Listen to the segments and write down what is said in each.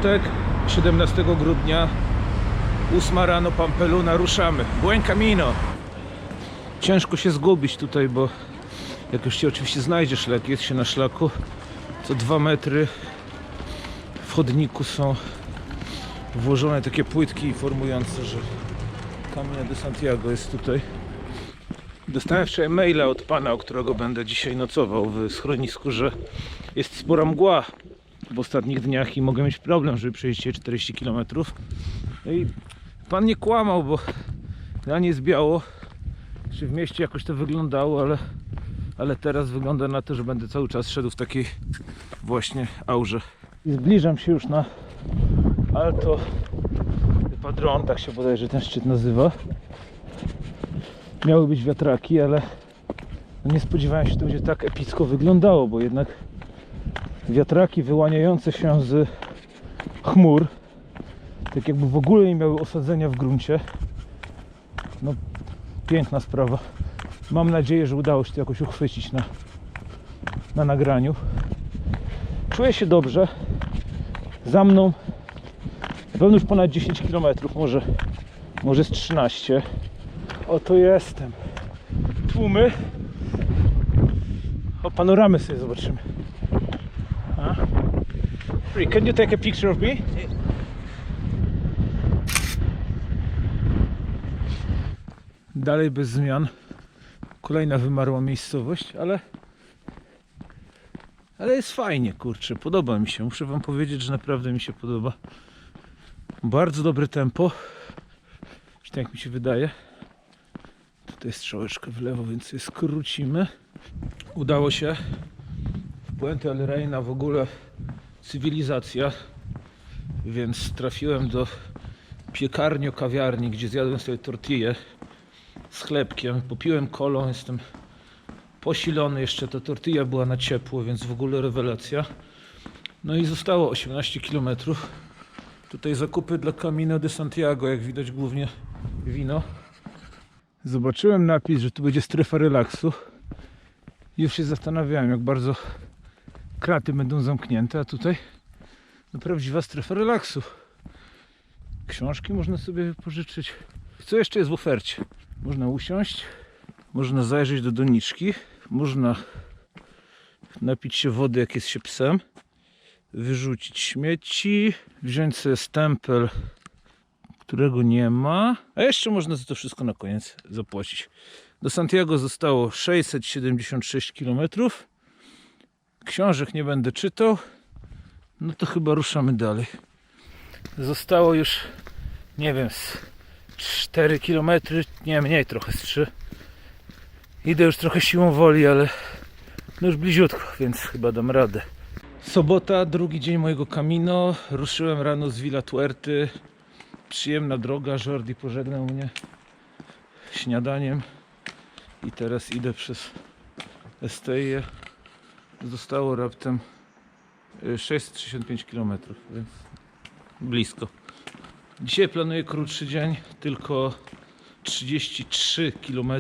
Czwartek, 17 grudnia, 8 rano, Pampeluna, ruszamy. Buen camino! Ciężko się zgubić tutaj, bo jak już się oczywiście znajdzie szlak, jest się na szlaku, co 2 metry w chodniku są włożone takie płytki informujące, że Camino de Santiago jest tutaj. Dostałem wczoraj maila od pana, u którego będę dzisiaj nocował w schronisku, że jest spora mgła w ostatnich dniach i mogę mieć problem, żeby przejść 40 km. No i pan nie kłamał, bo dla nie jest biało. Czy w mieście jakoś to wyglądało, ale teraz wygląda na to, że będę cały czas szedł w takiej właśnie aurze. I zbliżam się już na Alto Padrón, tak się bodajże ten szczyt nazywa. Miały być wiatraki, ale nie spodziewałem się, że to będzie tak epicko wyglądało, bo jednak wiatraki wyłaniające się z chmur, tak jakby w ogóle nie miały osadzenia w gruncie. No, piękna sprawa. Mam nadzieję, że udało się to jakoś uchwycić na nagraniu. Czuję się dobrze. Za mną na pewno już ponad 10 km, może z 13. Oto jestem. Tłumy. O, panoramy sobie zobaczymy. Can you take a picture of me? Dalej bez zmian. Kolejna wymarła miejscowość, ale jest fajnie, kurczę, podoba mi się. Muszę wam powiedzieć, że naprawdę mi się podoba. Bardzo dobre tempo. Tak jak mi się wydaje. Tutaj jest strzałeczka w lewo, więc je skrócimy. Udało się. W Puente del Reina w ogóle cywilizacja, więc trafiłem do piekarnio-kawiarni, gdzie zjadłem sobie tortillę z chlebkiem, popiłem kolą, jestem posilony, jeszcze ta tortilla była na ciepło, więc w ogóle rewelacja. No i zostało 18 km. Tutaj zakupy dla Camino de Santiago, jak widać głównie wino. Zobaczyłem napis, że tu będzie strefa relaksu. Już się zastanawiałem, jak bardzo kraty będą zamknięte, a tutaj no, prawdziwa strefa relaksu. Książki można sobie wypożyczyć. Co jeszcze jest w ofercie? Można usiąść, można zajrzeć do doniczki, można napić się wody, jak jest się psem, wyrzucić śmieci, wziąć sobie stempel, którego nie ma, a jeszcze można za to wszystko na koniec zapłacić. Do Santiago zostało 676 km. Książek nie będę czytał. No to chyba ruszamy dalej. Zostało już, nie wiem, z 4 km, nie mniej, trochę z 3. Idę już trochę siłą woli, ale no już bliziutko, więc chyba dam radę. Sobota, drugi dzień mojego Camino. Ruszyłem rano z Villa Tuerty. Przyjemna droga, Jordi pożegnał mnie śniadaniem i teraz idę przez Estella. Zostało raptem 665 km, więc blisko. Dzisiaj planuję krótszy dzień, tylko 33 km.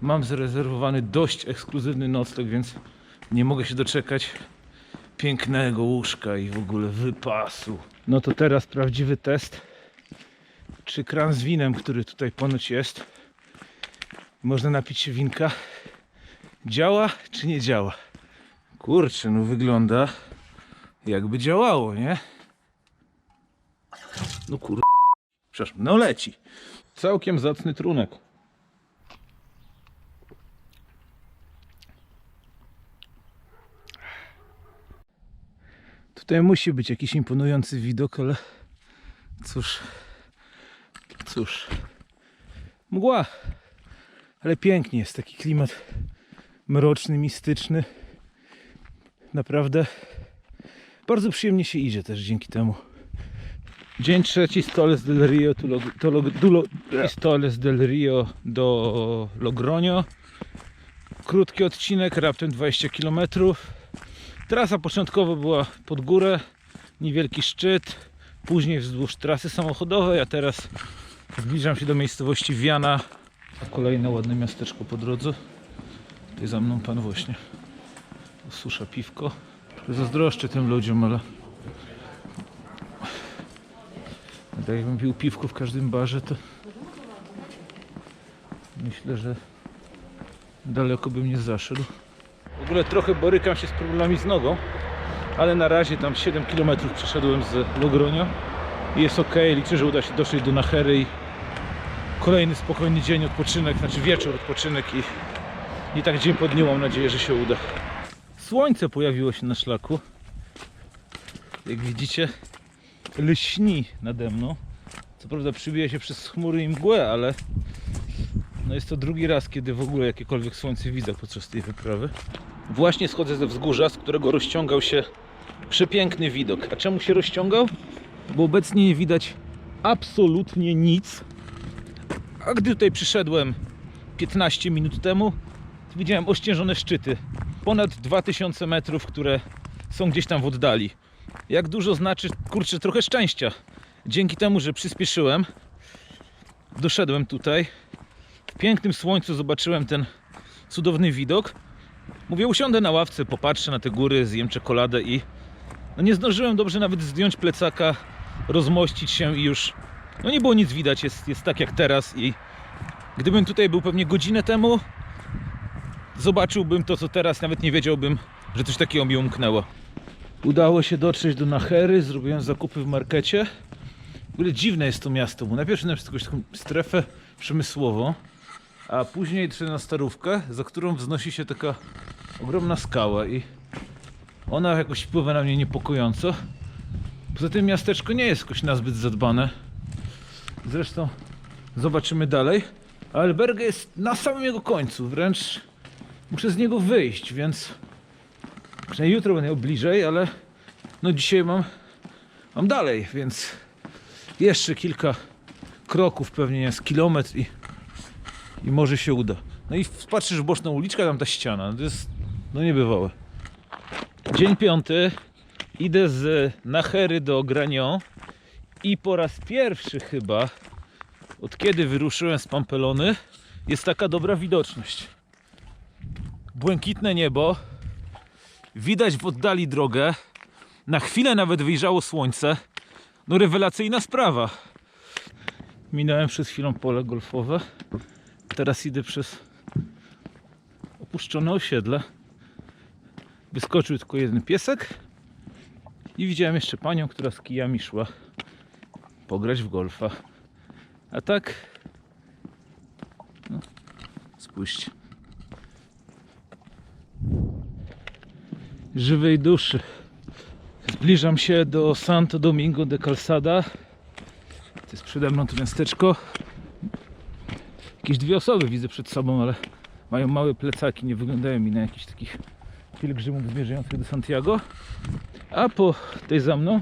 Mam zarezerwowany dość ekskluzywny nocleg, więc nie mogę się doczekać pięknego łóżka i w ogóle wypasu. No to teraz prawdziwy test, czy kran z winem, który tutaj ponoć jest, można napić się winka, działa czy nie działa. Kurczę, no wygląda jakby działało, nie? No kurde, przepraszam, no leci. Całkiem zacny trunek. Tutaj musi być jakiś imponujący widok, ale cóż, mgła, ale pięknie jest, taki klimat mroczny, mistyczny. Naprawdę bardzo przyjemnie się idzie też dzięki temu. Dzień trzeci, Stoles del Rio del Rio do Logroño. Krótki odcinek, raptem 20 km. Trasa początkowo była pod górę, niewielki szczyt, później wzdłuż trasy samochodowej, a teraz zbliżam się do miejscowości Viana. Kolejne ładne miasteczko po drodze. Tutaj za mną pan właśnie osusza piwko. Zazdroszczę tym ludziom, ale Tak jakbym pił piwko w każdym barze, to myślę, że daleko bym nie zaszedł. W ogóle trochę borykam się z problemami z nogą, ale na razie tam 7 km przeszedłem z Logroño i jest ok. Liczę, że uda się dotrzeć do Nahery i kolejny spokojny dzień, odpoczynek, znaczy wieczór, odpoczynek i tak dzień po dniu, mam nadzieję, że się uda. Słońce pojawiło się na szlaku. Jak widzicie, lśni nade mną. Co prawda przybija się przez chmury i mgłę, ale no jest to drugi raz, kiedy w ogóle jakiekolwiek słońce widzę podczas tej wyprawy. Właśnie schodzę ze wzgórza, z którego rozciągał się przepiękny widok. A czemu się rozciągał? Bo obecnie nie widać absolutnie nic. A gdy tutaj przyszedłem 15 minut temu, to widziałem ościeżone szczyty. Ponad 2000 metrów, które są gdzieś tam w oddali. Jak dużo znaczy, kurczę, trochę szczęścia. Dzięki temu, że przyspieszyłem, doszedłem tutaj. W pięknym słońcu zobaczyłem ten cudowny widok. Mówię, usiądę na ławce, popatrzę na te góry, zjem czekoladę i no nie zdążyłem dobrze nawet zdjąć plecaka, rozmościć się i już no nie było nic widać, jest tak jak teraz i gdybym tutaj był pewnie godzinę temu, zobaczyłbym to co teraz, nawet nie wiedziałbym, że coś takiego mi umknęło. Udało się dotrzeć do Nahery, zrobiłem zakupy w markecie. W ogóle dziwne jest to miasto, bo najpierw szedłem przez jakąś taką strefę przemysłową, a później szedłem na Starówkę, za którą wznosi się taka ogromna skała i ona jakoś wpływa na mnie niepokojąco. Poza tym miasteczko nie jest jakoś nazbyt zadbane. Zresztą zobaczymy dalej. Alberga jest na samym jego końcu, wręcz muszę z niego wyjść, więc przynajmniej jutro będę miał bliżej, ale no dzisiaj mam dalej, więc jeszcze kilka kroków, pewnie nie z kilometr i może się uda. No i patrzysz w boczną uliczkę, tam ta ściana, to jest no niebywałe. Dzień 5, idę z Nahery do Grañón i po raz pierwszy chyba, od kiedy wyruszyłem z Pampelony, jest taka dobra widoczność. Błękitne niebo, widać w oddali drogę, na chwilę nawet wyjrzało słońce, no rewelacyjna sprawa. Minąłem przez chwilę pole golfowe, teraz idę przez opuszczone osiedle. Wyskoczył tylko jeden piesek i widziałem jeszcze panią, która z kijami szła pograć w golfa. A tak, no, spójrzcie, żywej duszy. Zbliżam się do Santo Domingo de Calzada. To jest przede mną to miasteczko. Jakieś dwie osoby widzę przed sobą, ale mają małe plecaki, nie wyglądają mi na jakichś takich pielgrzymów zmierzających do Santiago. A po tej za mną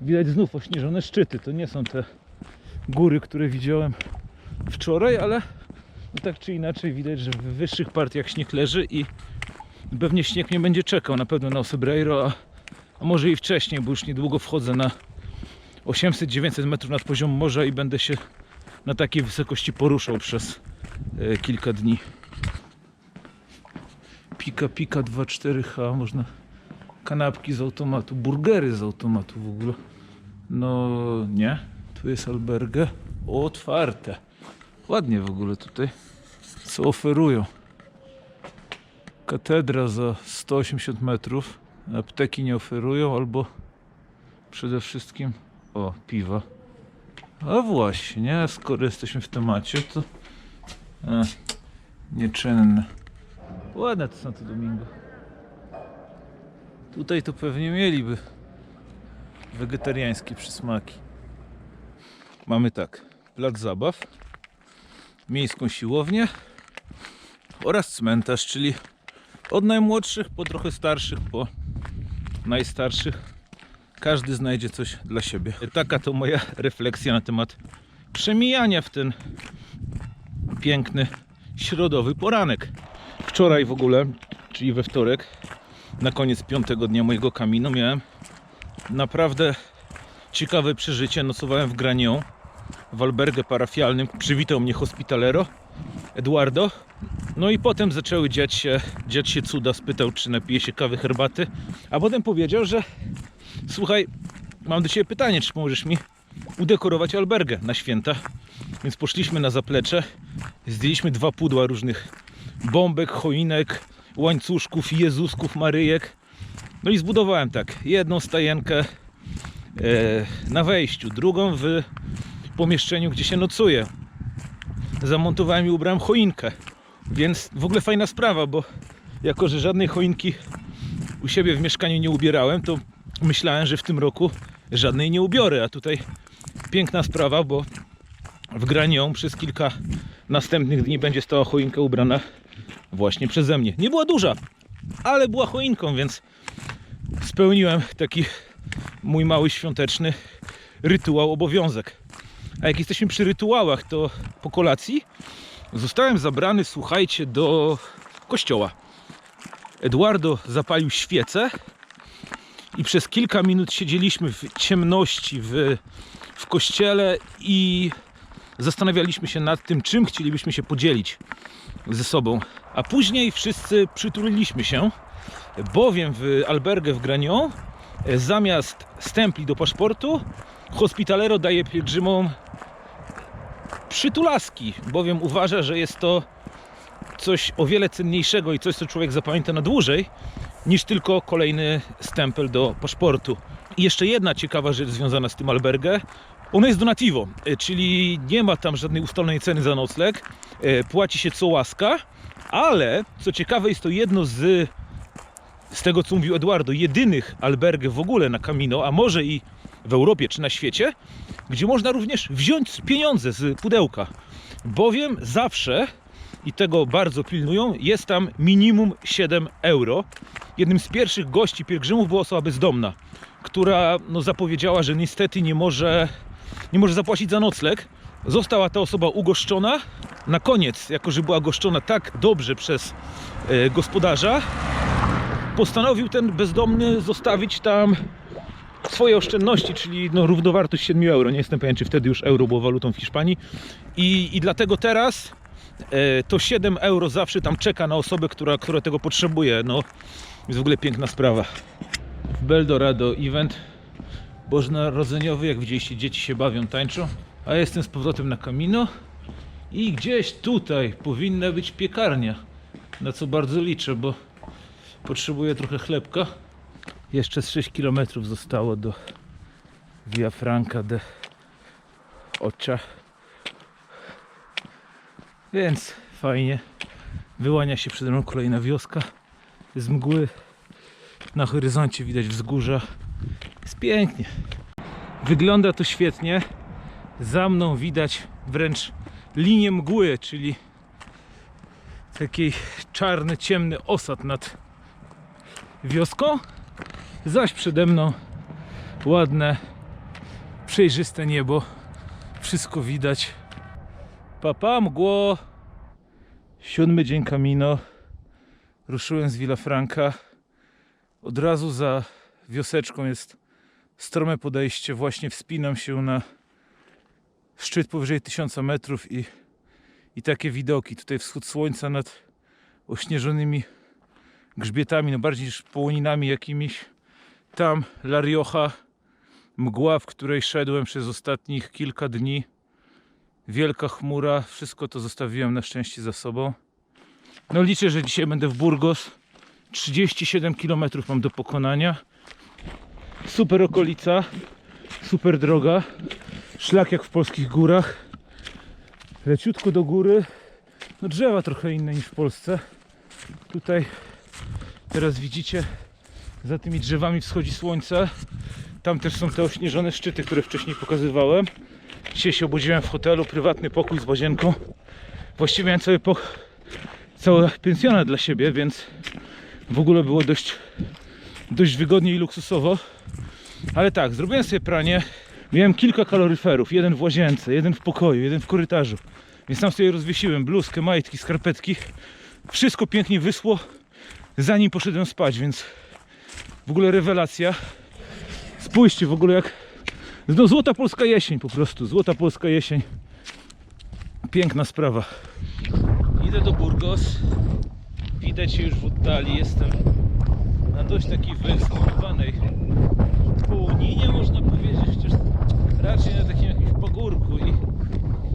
widać znów ośnieżone szczyty. To nie są te góry, które widziałem wczoraj, ale no tak czy inaczej widać, że w wyższych partiach śnieg leży i pewnie śnieg nie będzie czekał na pewno na Osebreiro, a może i wcześniej, bo już niedługo wchodzę na 800-900 metrów nad poziom morza i będę się na takiej wysokości poruszał przez kilka dni. Pika 24H, można kanapki z automatu, burgery z automatu w ogóle. No nie, tu jest alberga otwarte. Ładnie w ogóle tutaj, co oferują. Katedra za 180 metrów, apteki nie oferują, albo przede wszystkim piwa. A właśnie, skoro jesteśmy w temacie, to nieczynne. Ładne to Santo Domingo. Tutaj to pewnie mieliby wegetariańskie przysmaki. Mamy tak, plac zabaw, miejską siłownię oraz cmentarz, czyli od najmłodszych po trochę starszych, po najstarszych. Każdy znajdzie coś dla siebie. Taka to moja refleksja na temat przemijania w ten piękny środowy poranek. Wczoraj w ogóle, czyli we wtorek, na koniec 5. dnia mojego Camino, miałem naprawdę ciekawe przeżycie. Nocowałem w Grañón, w albergę parafialnym. Przywitał mnie hospitalero Eduardo. No i potem zaczęły dziać się cuda. Spytał, czy napije się kawy, herbaty. A potem powiedział, że słuchaj, mam do ciebie pytanie, czy pomożesz mi udekorować albergę na święta. Więc poszliśmy na zaplecze, zdjęliśmy 2 pudła różnych bombek, choinek, łańcuszków, Jezusków, Maryjek. No i zbudowałem tak, jedną stajenkę na wejściu, drugą w pomieszczeniu, gdzie się nocuje. Zamontowałem i ubrałem choinkę, więc w ogóle fajna sprawa, bo jako że żadnej choinki u siebie w mieszkaniu nie ubierałem, to myślałem, że w tym roku żadnej nie ubiorę, a tutaj piękna sprawa, bo w Granion przez kilka następnych dni będzie stała choinka ubrana właśnie przeze mnie. Nie była duża, ale była choinką, więc spełniłem taki mój mały świąteczny rytuał, obowiązek. A jak jesteśmy przy rytuałach, to po kolacji zostałem zabrany, słuchajcie, do kościoła. Eduardo zapalił świecę i przez kilka minut siedzieliśmy w ciemności w kościele i zastanawialiśmy się nad tym, czym chcielibyśmy się podzielić ze sobą. A później wszyscy przytuliliśmy się, bowiem w albergę w Granion zamiast stempli do paszportu hospitalero daje pielgrzymom przytulaski, bowiem uważa, że jest to coś o wiele cenniejszego i coś, co człowiek zapamięta na dłużej, niż tylko kolejny stempel do paszportu. I jeszcze jedna ciekawa rzecz związana z tym albergę. Ono jest donativo, czyli nie ma tam żadnej ustalonej ceny za nocleg, płaci się co łaska, ale co ciekawe, jest to jedno z tego, co mówił Eduardo, jedynych albergę w ogóle na Camino, a może i w Europie czy na świecie, gdzie można również wziąć pieniądze z pudełka, bowiem zawsze, i tego bardzo pilnują, jest tam minimum 7 euro. Jednym z pierwszych gości pielgrzymów była osoba bezdomna, która zapowiedziała, że niestety nie może zapłacić za nocleg. Została ta osoba ugoszczona. Na koniec, jako że była goszczona tak dobrze przez gospodarza, postanowił ten bezdomny zostawić tam swoje oszczędności, czyli równowartość 7 euro. Nie jestem pewien, czy wtedy już euro było walutą w Hiszpanii. I dlatego teraz to 7 euro zawsze tam czeka na osobę, która tego potrzebuje. Jest w ogóle piękna sprawa. W Beldorado event bożonarodzeniowy. Jak widzieliście, dzieci się bawią, tańczą. A ja jestem z powrotem na Camino. I gdzieś tutaj powinna być piekarnia, na co bardzo liczę, bo potrzebuję trochę chlebka. Jeszcze z 6 km zostało do Villafranca de Ocha. Więc fajnie. Wyłania się przede mną kolejna wioska. Z mgły na horyzoncie widać wzgórza. Jest pięknie. Wygląda to świetnie. Za mną widać wręcz linię mgły, czyli taki czarny, ciemny osad nad wioską. Zaś przede mną ładne, przejrzyste niebo. Wszystko widać. Papa, mgło. 7. dzień Camino. Ruszyłem z Villafranca. Od razu za wioseczką jest strome podejście. Właśnie wspinam się na szczyt powyżej 1000 metrów i takie widoki. Tutaj wschód słońca nad ośnieżonymi grzbietami, bardziej niż połoninami jakimiś. Tam La Rioja, mgła, w której szedłem przez ostatnich kilka dni. Wielka chmura, wszystko to zostawiłem na szczęście za sobą. Liczę, że dzisiaj będę w Burgos. 37 km mam do pokonania. Super okolica, super droga. Szlak jak w polskich górach. Leciutko do góry. Drzewa trochę inne niż w Polsce. Tutaj teraz widzicie, za tymi drzewami wschodzi słońce. Tam też są te ośnieżone szczyty, które wcześniej pokazywałem. Dzisiaj się obudziłem w hotelu, prywatny pokój z łazienką. Właściwie miałem cały pensjonat dla siebie, więc w ogóle było dość wygodnie i luksusowo. Ale tak, zrobiłem sobie pranie. Miałem kilka kaloryferów, jeden w łazience, jeden w pokoju, jeden w korytarzu. Więc tam sobie rozwiesiłem bluzkę, majtki, skarpetki. Wszystko pięknie wyschło, zanim poszedłem spać, więc w ogóle rewelacja. Spójrzcie w ogóle jak złota polska jesień, po prostu złota polska jesień. Piękna sprawa. Idę do Burgos. Widać się już w oddali. Jestem na dość takiej wyeksponowanej połoninie, można powiedzieć. Chociaż raczej na takim jakimś pagórku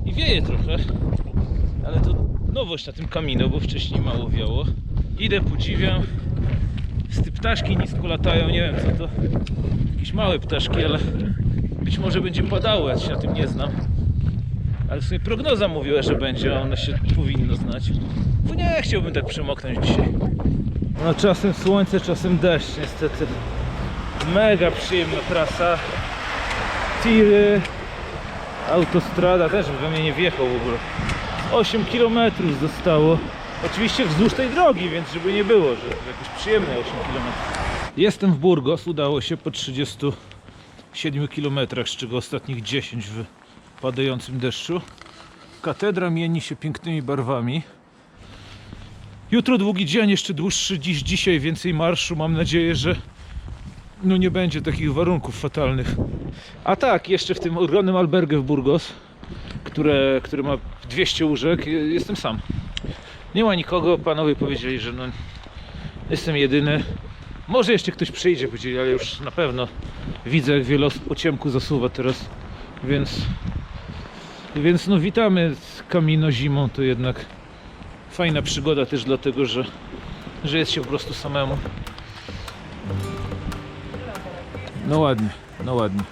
i wieje trochę, ale to nowość na tym Camino, bo wcześniej mało wiało. Idę, podziwiam. Te ptaszki nisko latają, nie wiem co to. Jakieś małe ptaszki, ale być może będzie padało, ja się na tym nie znam. Ale w sumie prognoza mówiła, że będzie, a ona się powinno znać. Bo nie chciałbym tak przemoknąć dzisiaj. No czasem słońce, czasem deszcz niestety. Mega przyjemna trasa. Tiry. Autostrada też we mnie nie wjechał w ogóle. 8 km zostało. Oczywiście wzdłuż tej drogi, więc żeby nie było, że jakieś przyjemne 8 km. Jestem w Burgos, udało się po 37 km, z czego ostatnich 10 w padającym deszczu. Katedra mieni się pięknymi barwami. Jutro długi dzień, jeszcze dłuższy niż dzisiaj, więcej marszu. Mam nadzieję, że no nie będzie takich warunków fatalnych. A tak, jeszcze w tym ogromnym albergue w Burgos, który ma 200 łóżek, jestem sam. Nie ma nikogo, panowie powiedzieli, że no, jestem jedyny. Może jeszcze ktoś przyjdzie, powiedzieli, ale już na pewno widzę, jak wiele osób po ciemku zasuwa teraz. Więc no witamy Camino zimą, to jednak fajna przygoda też dlatego, że jest się po prostu samemu. No ładnie, no ładnie.